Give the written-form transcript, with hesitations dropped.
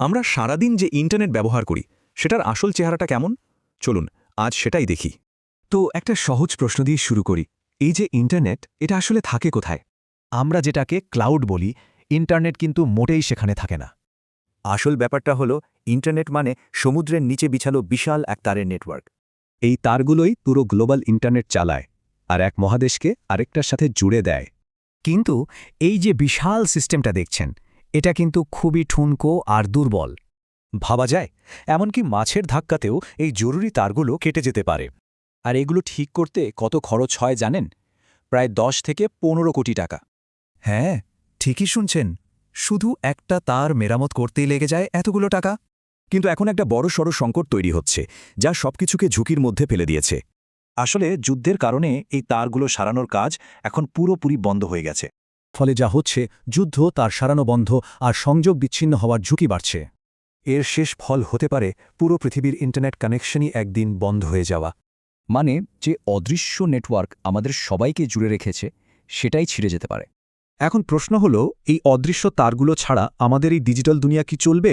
আমরা সারাদিন যে ইন্টারনেট ব্যবহার করি সেটার আসল চেহারাটা কেমন চলুন আজ সেটাই দেখি। তো একটা সহজ প্রশ্ন দিয়ে শুরু করি। এই যে ইন্টারনেট, এটা আসলে থাকে কোথায়? আমরা যেটাকে ক্লাউড বলি, ইন্টারনেট কিন্তু মোটেই সেখানে থাকে না। আসল ব্যাপারটা হলো ইন্টারনেট মানে সমুদ্রের নিচে বিছালো বিশাল এক তারের নেটওয়ার্ক। এই তারগুলোই পুরো গ্লোবাল ইন্টারনেট চালায় আর এক মহাদেশকে আরেকটার সাথে জুড়ে দেয়। কিন্তু এই যে বিশাল সিস্টেমটা দেখছেন, এটা কিন্তু খুবই ঠুনকো আর দুর্বল। ভাবা যায় এমনকি মাছের ধাক্কাতেও এই জরুরি তারগুলো কেটে যেতে পারে। আর এগুলো ঠিক করতে কত খরচ হয় জানেন? প্রায় 10 থেকে 15 কোটি টাকা। হ্যাঁ, ঠিকই শুনছেন, শুধু একটা তার মেরামত করতেই লেগে যায় এতগুলো টাকা। কিন্তু এখন একটা বড়সড় সংকট তৈরি হচ্ছে, যা সবকিছুকে ঝুঁকির মধ্যে ফেলে দিয়েছে। আসলে যুদ্ধের কারণে এই তারগুলো সারানোর কাজ এখন পুরোপুরি বন্ধ হয়ে গেছে। ফলে যা হচ্ছে, যুদ্ধ, তার সারানো বন্ধ আর সংযোগ বিচ্ছিন্ন হওয়ার ঝুঁকি বাড়ছে। এর শেষ ফল হতে পারে পুরো পৃথিবীর ইন্টারনেট কানেকশনই একদিন বন্ধ হয়ে যাওয়া। মানে যে অদৃশ্য নেটওয়ার্ক আমাদের সবাইকে জুড়ে রেখেছে, সেটাই ছিঁড়ে যেতে পারে। এখন প্রশ্ন হল, এই অদৃশ্য তারগুলো ছাড়া আমাদের এই ডিজিটাল দুনিয়া কি চলবে?